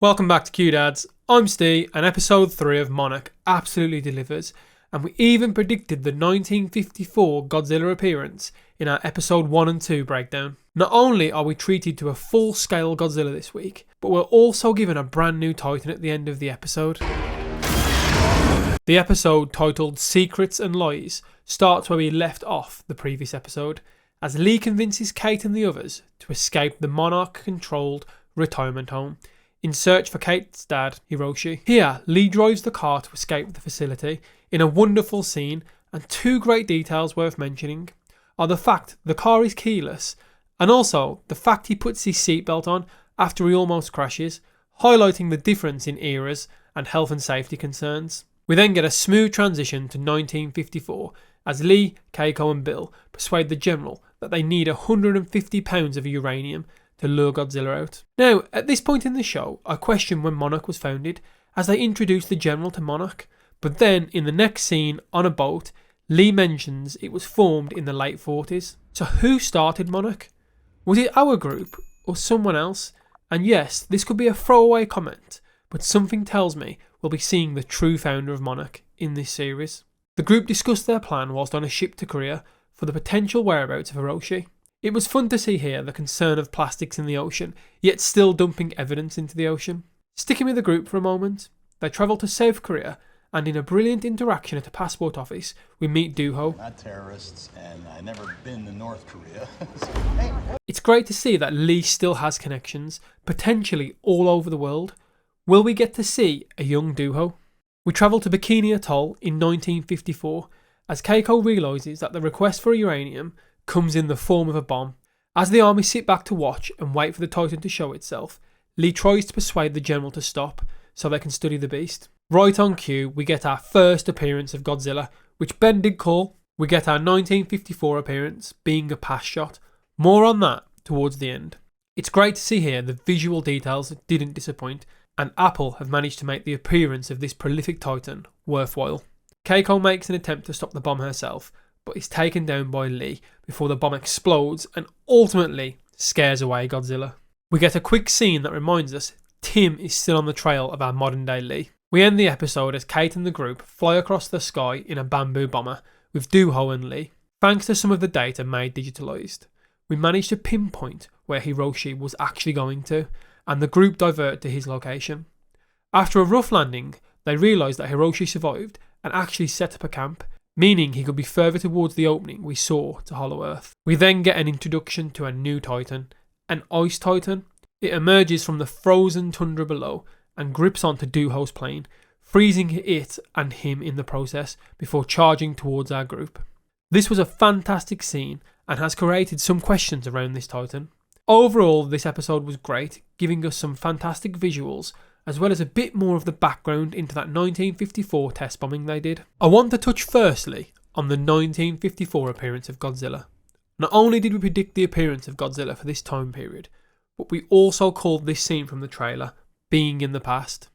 Welcome back to Q-Dads. I'm Steve, and episode 3 of Monarch absolutely delivers, and we even predicted the 1954 Godzilla appearance in our episode 1 and 2 breakdown. Not only are we treated to a full-scale Godzilla this week, but we're also given a brand new Titan at the end of the episode. The episode, titled Secrets and Lies, starts where we left off the previous episode, as Lee convinces Kate and the others to escape the Monarch-controlled retirement home in search for Kate's dad, Hiroshi. Here, Lee drives the car to escape the facility in a wonderful scene, and two great details worth mentioning are the fact the car is keyless, and also the fact he puts his seatbelt on after he almost crashes, highlighting the difference in eras and health and safety concerns. We then get a smooth transition to 1954 as Lee, Keiko and Bill persuade the General that they need £150 of uranium to lure Godzilla out. Now, at this point in the show, I question when Monarch was founded, as they introduced the General to Monarch, but then in the next scene on a boat, Lee mentions it was formed in the late 40s. So who started Monarch? Was it our group or someone else? And yes, this could be a throwaway comment, but something tells me we'll be seeing the true founder of Monarch in this series. The group discussed their plan whilst on a ship to Korea for the potential whereabouts of Hiroshi. It was fun to see here the concern of plastics in the ocean, yet still dumping evidence into the ocean. Sticking with the group for a moment, they travel to South Korea, and in a brilliant interaction at a passport office, we meet Dooho. Not terrorists, and I've never been to North Korea. It's great to see that Lee still has connections, potentially all over the world. Will we get to see a young Dooho? We travel to Bikini Atoll in 1954, as Keiko realises that the request for uranium comes in the form of a bomb. As the army sit back to watch and wait for the Titan to show itself, Lee tries to persuade the General to stop so they can study the beast. Right on cue, we get our first appearance of Godzilla, which Ben did call. We get our 1954 appearance being a pass shot. More on that towards the end. It's great to see here the visual details didn't disappoint, and Apple have managed to make the appearance of this prolific Titan worthwhile. Keiko makes an attempt to stop the bomb herself, but is taken down by Lee before the bomb explodes and ultimately scares away Godzilla. We get a quick scene that reminds us Tim is still on the trail of our modern day Lee. We end the episode as Kate and the group fly across the sky in a bamboo bomber with Dooho and Lee. Thanks to some of the data made digitalised, we managed to pinpoint where Hiroshi was actually going to, and the group divert to his location. After a rough landing, they realise that Hiroshi survived and actually set up a camp, meaning he could be further towards the opening we saw to Hollow Earth. We then get an introduction to a new Titan, an Ice Titan. It emerges from the frozen tundra below and grips onto Dooho's plane, freezing it and him in the process before charging towards our group. This was a fantastic scene and has created some questions around this Titan. Overall, this episode was great, giving us some fantastic visuals as well as a bit more of the background into that 1954 test bombing they did. I want to touch firstly on the 1954 appearance of Godzilla. Not only did we predict the appearance of Godzilla for this time period, but we also called this scene from the trailer being in the past.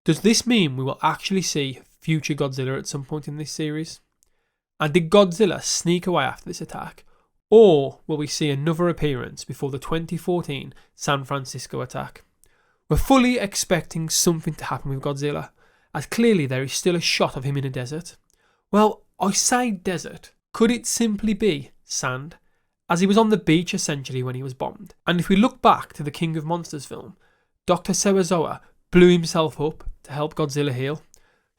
Does this mean we will actually see future Godzilla at some point in this series? And did Godzilla sneak away after this attack? Or will we see another appearance before the 2014 San Francisco attack? We're fully expecting something to happen with Godzilla, as clearly there is still a shot of him in a desert. Well, I say desert. Could it simply be sand? As he was on the beach essentially when he was bombed. And if we look back to the King of Monsters film, Dr. Sewazoa blew himself up to help Godzilla heal.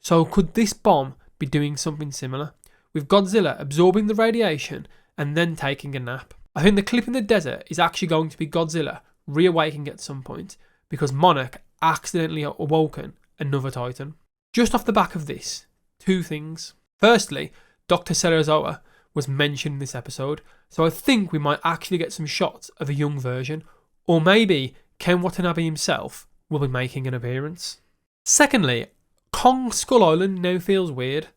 So could this bomb be doing something similar, with Godzilla absorbing the radiation and then taking a nap? I think the clip in the desert is actually going to be Godzilla reawaking at some point, because Monarch accidentally awoken another Titan. Just off the back of this, two things. Firstly, Dr. Sewazoa was mentioned in this episode, so I think we might actually get some shots of a young version, or maybe Ken Watanabe himself will be making an appearance. Secondly, Kong Skull Island now feels weird,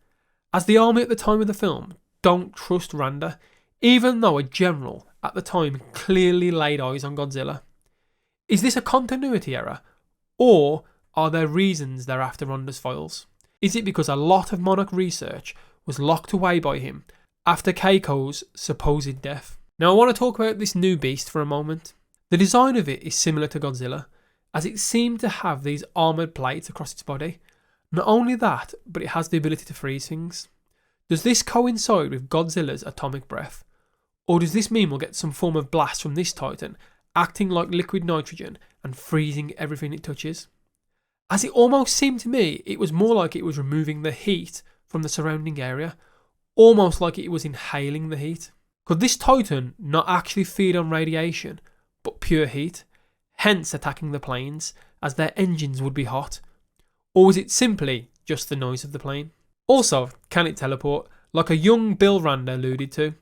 as the army at the time of the film don't trust Randa, even though a general at the time clearly laid eyes on Godzilla. Is this a continuity error, or are there reasons they're after Randa's files? Is it because a lot of Monarch research was locked away by him after Keiko's supposed death? Now I want to talk about this new beast for a moment. The design of it is similar to Godzilla, as it seemed to have these armoured plates across its body. Not only that, but it has the ability to freeze things. Does this coincide with Godzilla's atomic breath? Or does this mean we'll get some form of blast from this Titan, acting like liquid nitrogen and freezing everything it touches? As it almost seemed to me, it was more like it was removing the heat from the surrounding area, almost like it was inhaling the heat. Could this Titan not actually feed on radiation, but pure heat, hence attacking the planes, as their engines would be hot? Or was it simply just the noise of the plane? Also, can it teleport, like a young Bill Randa alluded to?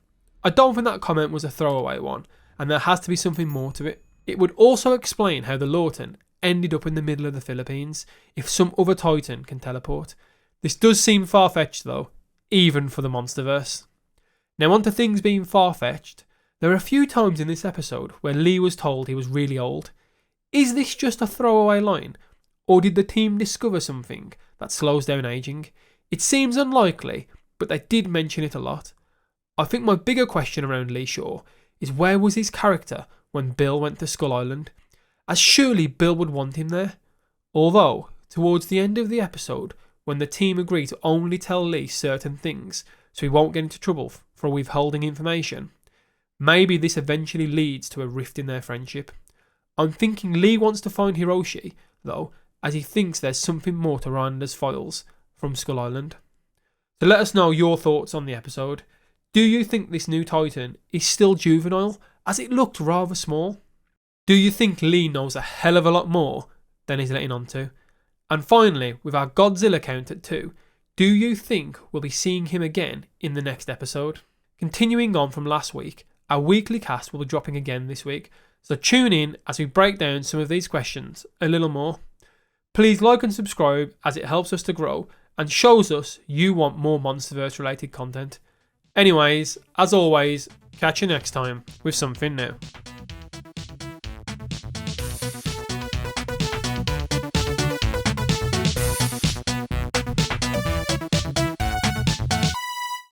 I don't think that comment was a throwaway one, and there has to be something more to it. It would also explain how the Lawton ended up in the middle of the Philippines, if some other Titan can teleport. This does seem far-fetched though, even for the Monsterverse. Now on to things being far-fetched. There are a few times in this episode where Lee was told he was really old. Is this just a throwaway line, or did the team discover something that slows down aging? It seems unlikely, but they did mention it a lot. I think my bigger question around Lee Shaw is, where was his character when Bill went to Skull Island? As surely Bill would want him there. Although, towards the end of the episode, when the team agree to only tell Lee certain things so he won't get into trouble for withholding information, maybe this eventually leads to a rift in their friendship. I'm thinking Lee wants to find Hiroshi, though, as he thinks there's something more to Randa's files from Skull Island. So let us know your thoughts on the episode. Do you think this new Titan is still juvenile, as it looked rather small? Do you think Lee knows a hell of a lot more than he's letting on to? And finally, with our Godzilla count at 2, do you think we'll be seeing him again in the next episode? Continuing on from last week, our weekly cast will be dropping again this week, so tune in as we break down some of these questions a little more. Please like and subscribe, as it helps us to grow and shows us you want more Monsterverse related content. Anyways, as always, catch you next time with something new.